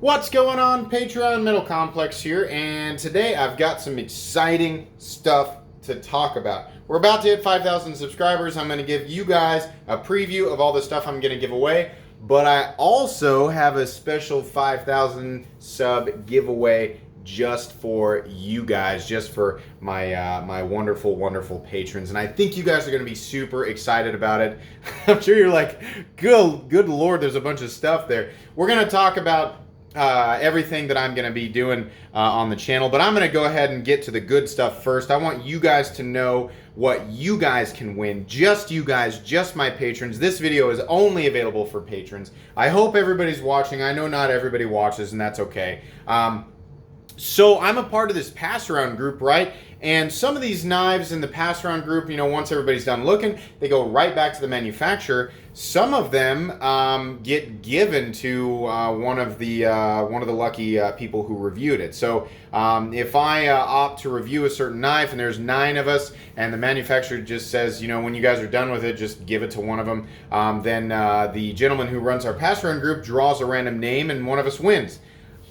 What's going on? Patreon Metal Complex here, and today I've got some exciting stuff to talk about. We're about to hit 5,000 subscribers. I'm going to give you guys a preview of all the stuff I'm going to give away, but I also have a special 5,000 sub giveaway just for you guys, just for my wonderful, wonderful patrons. And I think you guys are going to be super excited about it. I'm sure you're like, good Lord, there's a bunch of stuff there. We're going to talk about everything that I'm going to be doing on the channel, but I'm going to go ahead and get to the good stuff first. I want you guys to know what you guys can win. Just you guys, just my patrons. This video is only available for patrons. I hope everybody's watching. I know not everybody watches, and that's okay. So I'm a part of this pass-around group, right? And some of these knives in the pass-around group, you know, once everybody's done looking, they go right back to the manufacturer. Some of them get given to one of the lucky people who reviewed it. So if I opt to review a certain knife and there's 9 of us, and the manufacturer just says, you know, when you guys are done with it, just give it to one of them, then the gentleman who runs our pass-around group draws a random name and one of us wins.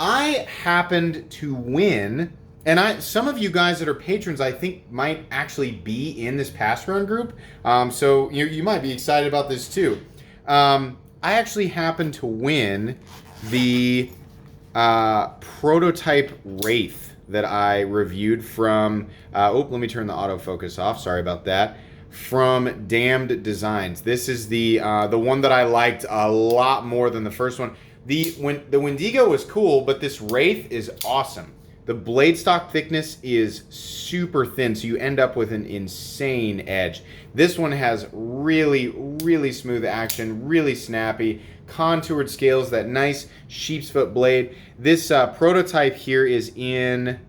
I happened to win, and some of you guys that are patrons, I think, might actually be in this pass-around group. So you might be excited about this too. I actually happened to win the prototype Wraith that I reviewed from. Let me turn the autofocus off. Sorry about that. From Damned Designs. This is the one that I liked a lot more than the first one. The Wendigo was cool, but this Wraith is awesome. The blade stock thickness is super thin, so you end up with an insane edge. This one has really, really smooth action, really snappy, contoured scales, that nice sheep's foot blade. This prototype here is in,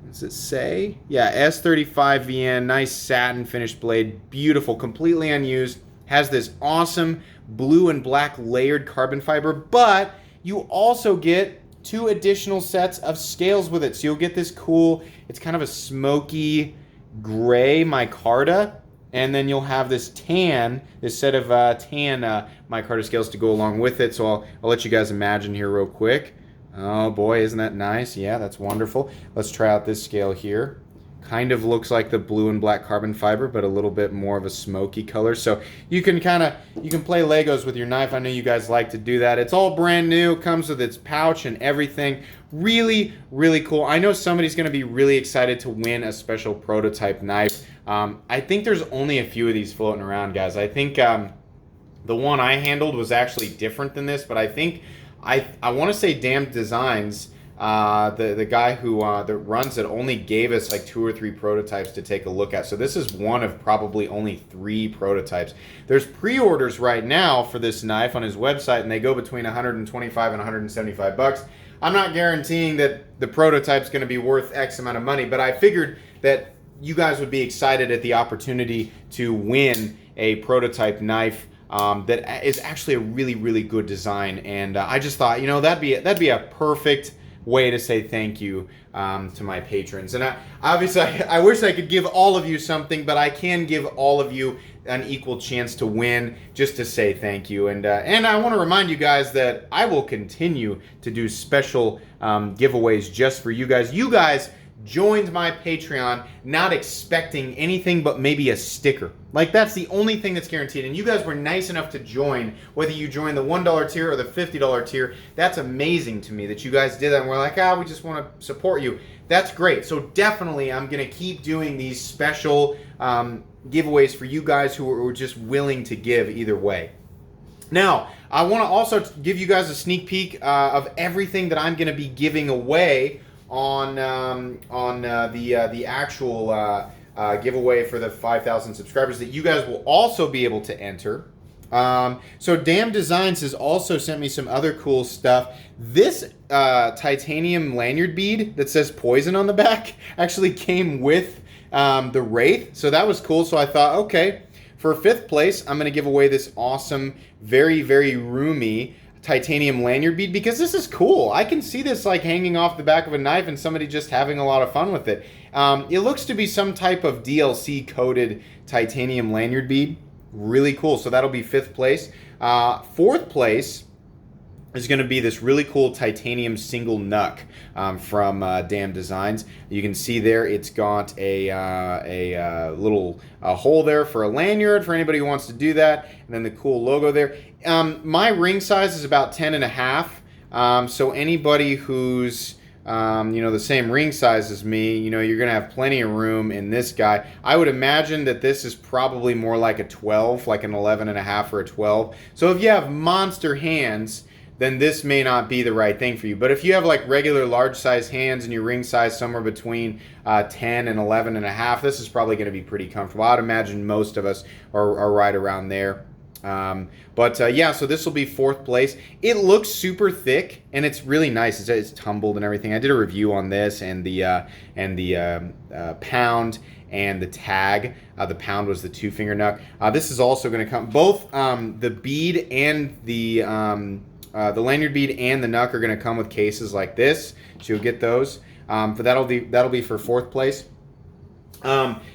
does it say? Yeah, S35 VN, nice satin finished blade, beautiful, completely unused. Has this awesome blue and black layered carbon fiber, but you also get 2 additional sets of scales with it. So you'll get this cool, it's kind of a smoky gray micarta, and then you'll have this tan, this set of tan micarta scales to go along with it. So I'll let you guys imagine here real quick. Oh boy, isn't that nice? Yeah, that's wonderful. Let's try out this scale here. Kind of looks like the blue and black carbon fiber, but a little bit more of a smoky color. So you can play Legos with your knife. I know you guys like to do that. It's all brand new. It comes with its pouch and everything. Really, really cool. I know somebody's going to be really excited to win a special prototype knife. I think there's only a few of these floating around, guys. I think the one I handled was actually different than this, but I think I want to say Damned Designs. The guy who that runs it only gave us like 2 or 3 prototypes to take a look at. So this is one of probably only 3 prototypes. There's pre-orders right now for this knife on his website, and they go between 125 and 175 bucks. I'm not guaranteeing that the prototype's going to be worth X amount of money, but I figured that you guys would be excited at the opportunity to win a prototype knife that is actually a really, really good design. And I just thought, you know, that'd be a perfect way to say thank you to my patrons. And I wish I could give all of you something, but I can give all of you an equal chance to win, just to say thank you. And I want to remind you guys that I will continue to do special giveaways just for you guys. You guys joined my Patreon not expecting anything but maybe a sticker. Like, that's the only thing that's guaranteed. And you guys were nice enough to join, whether you joined the $1 tier or the $50 tier. That's amazing to me that you guys did that. And we're like, we just want to support you. That's great. So definitely I'm going to keep doing these special giveaways for you guys who are just willing to give either way. Now, I want to also give you guys a sneak peek of everything that I'm going to be giving away on the actual giveaway for the 5,000 subscribers that you guys will also be able to enter. So Damned Designs has also sent me some other cool stuff. This titanium lanyard bead that says poison on the back actually came with the Wraith, so that was cool. So I thought, okay, for 5th place, I'm going to give away this awesome, very, very roomy titanium lanyard bead, because this is cool. I can see this like hanging off the back of a knife and somebody just having a lot of fun with it. It looks to be some type of DLC coated titanium lanyard bead. Really cool. So that'll be 5th place. 4th place is going to be this really cool titanium single knuck from Damn Designs. You can see there it's got a little hole there for a lanyard for anybody who wants to do that, and then the cool logo there. My ring size is about 10.5, so anybody who's the same ring size as me, you're going to have plenty of room in this guy. I would imagine that this is probably more like a 12, like an 11.5 or a 12. So if you have monster hands, then this may not be the right thing for you. But if you have like regular large size hands and your ring size somewhere between 10 and 11.5, this is probably going to be pretty comfortable. I'd imagine most of us are right around there. Yeah, so this will be 4th place. It looks super thick and it's really nice. It's tumbled and everything. I did a review on this and the pound and the tag. The pound was the 2-finger knuck. This is also going to come, both the bead and the lanyard bead and the knuck are going to come with cases like this, so you'll get those. But that'll be for 4th place.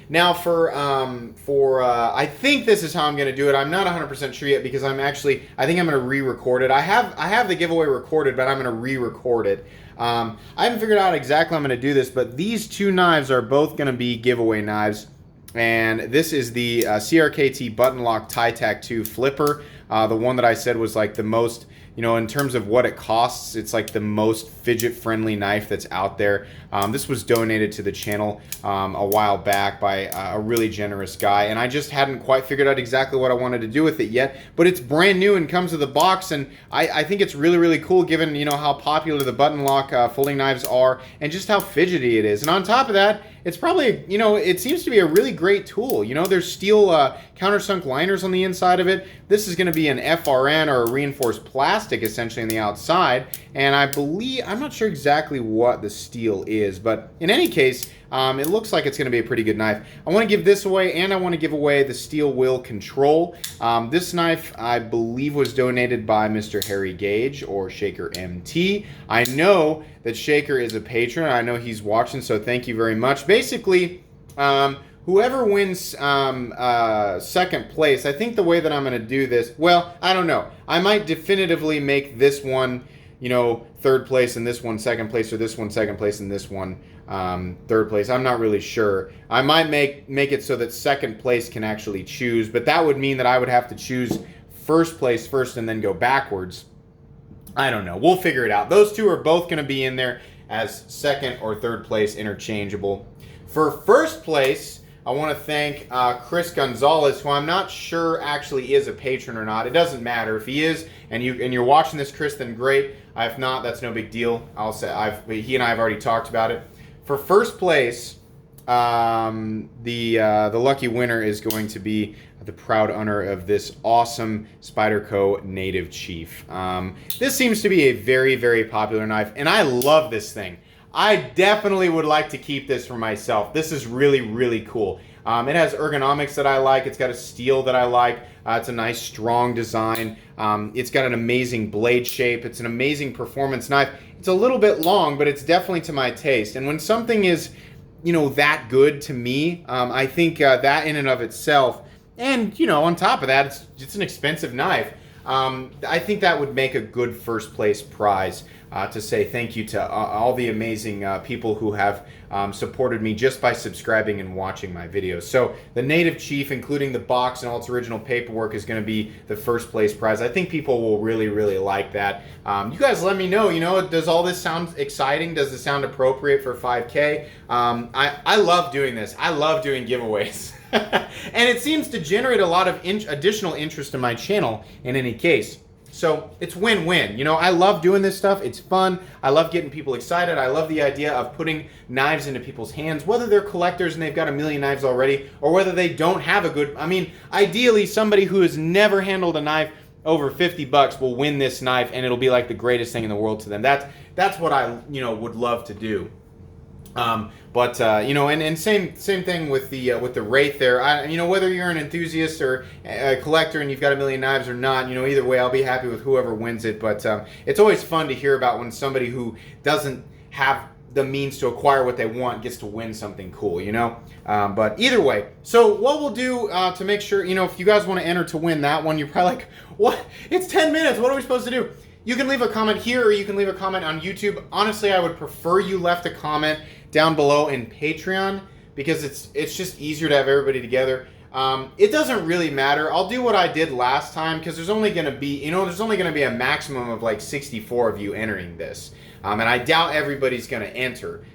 Now for I think this is how I'm going to do it. I'm not 100% sure yet because I think I'm going to re-record it. I have the giveaway recorded, but I'm going to re-record it. I haven't figured out exactly how I'm going to do this, but these 2 knives are both going to be giveaway knives. And this is the CRKT Button Lock Tie Tack 2 Flipper. The one that I said was like the most, in terms of what it costs, it's like the most fidget-friendly knife that's out there. This was donated to the channel a while back by a really generous guy, and I just hadn't quite figured out exactly what I wanted to do with it yet. But it's brand new and comes with a box, and I think it's really, really cool given, how popular the button lock folding knives are and just how fidgety it is. And on top of that, it's probably, it seems to be a really great tool. There's steel countersunk liners on the inside of it. This is going to be an FRN or a reinforced plastic essentially on the outside. And I'm not sure exactly what the steel is, but in any case, it looks like it's going to be a pretty good knife. I want to give this away, and I want to give away the Steel Will Control. This knife, I believe, was donated by Mr. Harry Gage or Shaker MT. I know that Shaker is a patron. I know he's watching, so thank you very much. Basically, whoever wins 2nd place, I think the way that I'm going to do this, well, I don't know. I might definitively make this one, 3rd place and this one 2nd place, or this one 2nd place and this one 3rd place. I'm not really sure. I might make it so that 2nd place can actually choose, but that would mean that I would have to choose 1st place first and then go backwards. I don't know. We'll figure it out. Those 2 are both going to be in there as 2nd or 3rd place interchangeable. For 1st place, I want to thank Chris Gonzalez, who I'm not sure actually is a patron or not. It doesn't matter. If he is, and you're watching this, Chris, then great. If not, that's no big deal. He and I have already talked about it. For 1st place, the lucky winner is going to be the proud owner of this awesome Spyderco Native Chief. This seems to be a very, very popular knife, and I love this thing. I definitely would like to keep this for myself. This is really, really cool. It has ergonomics that I like. It's got a steel that I like. It's a nice, strong design. It's got an amazing blade shape. It's an amazing performance knife. It's a little bit long, but it's definitely to my taste. And when something is, that good to me, I think that in and of itself, and, on top of that, it's an expensive knife. I think that would make a good 1st place prize to say thank you to all the amazing people who have supported me just by subscribing and watching my videos. So the Native Chief, including the box and all its original paperwork, is going to be the 1st place prize. I think people will really, really like that. You guys let me know, does all this sound exciting? Does it sound appropriate for 5K? I love doing this. I love doing giveaways. And it seems to generate a lot of additional interest in my channel in any case. So it's win-win. I love doing this stuff. It's fun. I love getting people excited. I love the idea of putting knives into people's hands, whether they're collectors and they've got a million knives already, or whether they don't have a good... ideally, somebody who has never handled a knife over $50 will win this knife, and it'll be like the greatest thing in the world to them. That's what I, would love to do. And same thing with the Wraith there. Whether you're an enthusiast or a collector and you've got a million knives or not, either way, I'll be happy with whoever wins it. But it's always fun to hear about when somebody who doesn't have the means to acquire what they want gets to win something cool, But either way, so what we'll do to make sure, if you guys want to enter to win that one, you're probably like, what? It's 10 minutes. What are we supposed to do? you can leave a comment here or you can leave a comment on YouTube. Honestly, I would prefer you left a comment down below in Patreon because it's just easier to have everybody together. It doesn't really matter. I'll do what I did last time because there's only going to be, there's only going to be a maximum of like 64 of you entering this. And I doubt everybody's going to enter.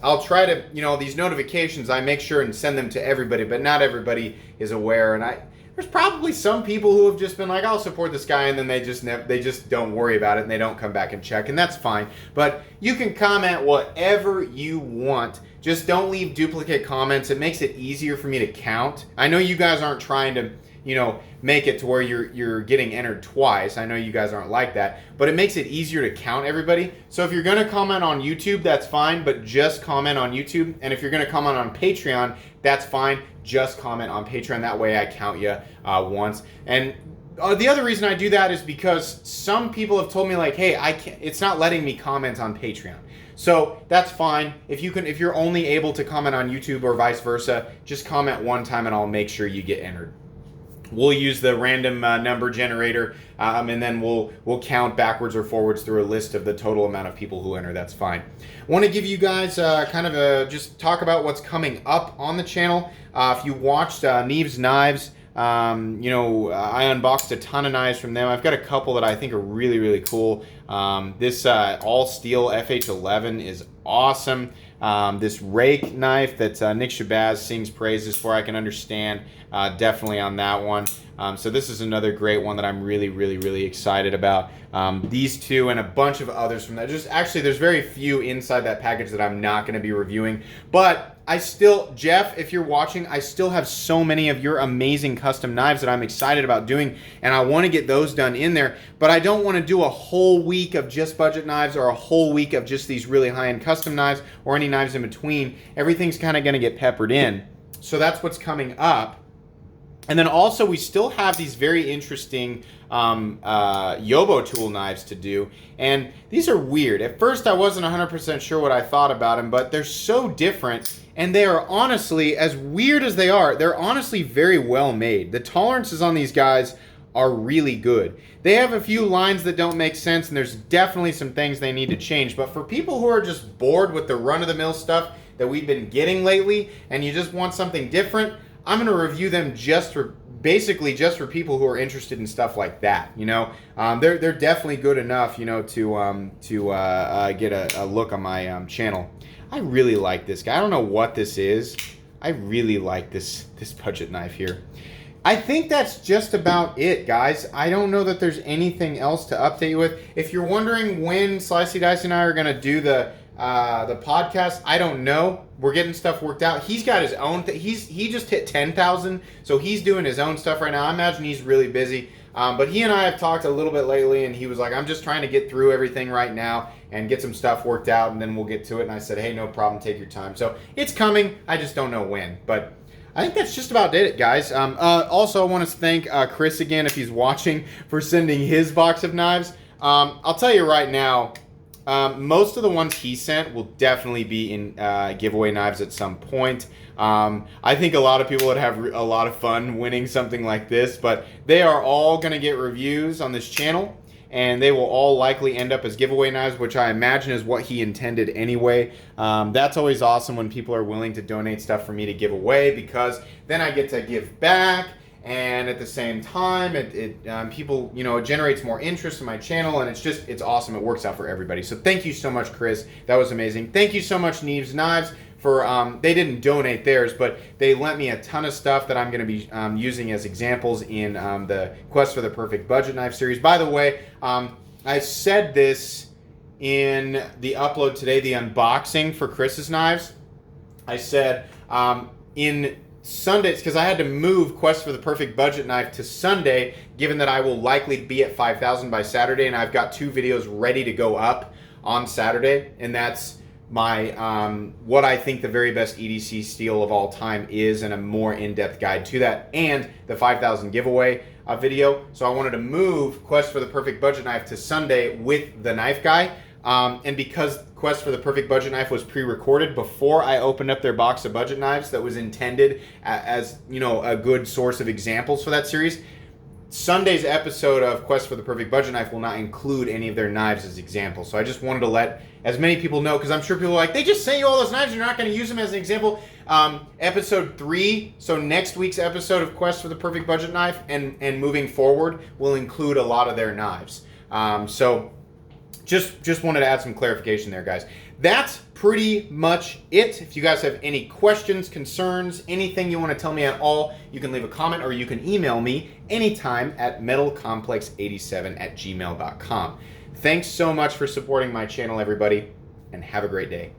I'll try to, these notifications, I make sure and send them to everybody, but not everybody is aware. And there's probably some people who have just been like, I'll support this guy, and then they just don't worry about it and they don't come back and check, and that's fine. But you can comment whatever you want. Just don't leave duplicate comments. It makes it easier for me to count. I know you guys aren't trying to, make it to where you're getting entered twice. I know you guys aren't like that, but it makes it easier to count everybody. So if you're going to comment on YouTube, that's fine, but just comment on YouTube. And if you're going to comment on Patreon, that's fine. Just comment on Patreon. That way I count you once. And the other reason I do that is because some people have told me like, hey, it's not letting me comment on Patreon. So that's fine. If you're only able to comment on YouTube or vice versa, just comment one time and I'll make sure you get entered. We'll use the random number generator, and then we'll count backwards or forwards through a list of the total amount of people who enter. That's fine. I want to give you guys just talk about what's coming up on the channel. If you watched Neve's Knives, I unboxed a ton of knives from them. I've got a couple that I think are really, really cool. This all steel FH11 is awesome. This rake knife that Nick Shabazz sings praises for, I can understand definitely on that one. So this is another great one that I'm really, really, really excited about. These two and a bunch of others from that. There's very few inside that package that I'm not going to be reviewing. But Jeff, if you're watching, I still have so many of your amazing custom knives that I'm excited about doing, and I want to get those done in there. But I don't want to do a whole week of just budget knives or a whole week of just these really high-end custom knives or any knives in between. Everything's kind of going to get peppered in. So that's what's coming up. And then also we still have these very interesting Yobo tool knives to do. And these are weird. At first I wasn't 100% sure what I thought about them, but they're so different. And they are honestly, as weird as they are, they're honestly very well made. The tolerances on these guys are really good. They have a few lines that don't make sense, and there's definitely some things they need to change. But for people who are just bored with the run-of-the-mill stuff that we've been getting lately, and you just want something different, I'm going to review them basically just for people who are interested in stuff like that. They're definitely good enough, to get a look on my channel. I really like this guy. I don't know what this is. I really like this budget knife here. I think that's just about it, guys. I don't know that there's anything else to update you with. If you're wondering when Slicey Dice and I are going to do the podcast, I don't know. We're getting stuff worked out. He's got his own he just hit 10,000, so he's doing his own stuff right now. I imagine he's really busy. But he and I have talked a little bit lately, and he was like, I'm just trying to get through everything right now and get some stuff worked out, and then we'll get to it. And I said, hey, no problem, take your time. So it's coming. I just don't know when. But I think that's just about it, guys. Also, I want to thank Chris again, if he's watching, for sending his box of knives. I'll tell you right now, most of the ones he sent will definitely be in giveaway knives at some point. I think a lot of people would have a lot of fun winning something like this, but they are all going to get reviews on this channel, and they will all likely end up as giveaway knives, which I imagine is what he intended anyway. That's always awesome when people are willing to donate stuff for me to give away, because then I get to give back. And at the same time, it generates more interest in my channel, and it's awesome. It works out for everybody. So thank you so much, Chris. That was amazing. Thank you so much, Neve's Knives, for they didn't donate theirs, but they lent me a ton of stuff that I'm going to be using as examples in the Quest for the Perfect Budget Knife series. By the way, I said this in the upload today, the unboxing for Chris's knives. I said in Sundays, because I had to move Quest for the Perfect Budget Knife to Sunday, given that I will likely be at 5,000 by Saturday, and I've got 2 videos ready to go up on Saturday, and that's my what I think the very best EDC steel of all time is, and a more in-depth guide to that, and the 5,000 giveaway video. So I wanted to move Quest for the Perfect Budget Knife to Sunday with the knife guy. And because Quest for the Perfect Budget Knife was pre-recorded before I opened up their box of budget knives that was intended as, a good source of examples for that series, Sunday's episode of Quest for the Perfect Budget Knife will not include any of their knives as examples. So I just wanted to let as many people know, because I'm sure people are like, they just sent you all those knives and you're not going to use them as an example. Episode 3, so next week's episode of Quest for the Perfect Budget Knife and moving forward will include a lot of their knives. So just wanted to add some clarification there, guys. That's pretty much it. If you guys have any questions, concerns, anything you want to tell me at all, you can leave a comment or you can email me anytime at metalcomplex87@gmail.com. Thanks so much for supporting my channel, everybody, and have a great day.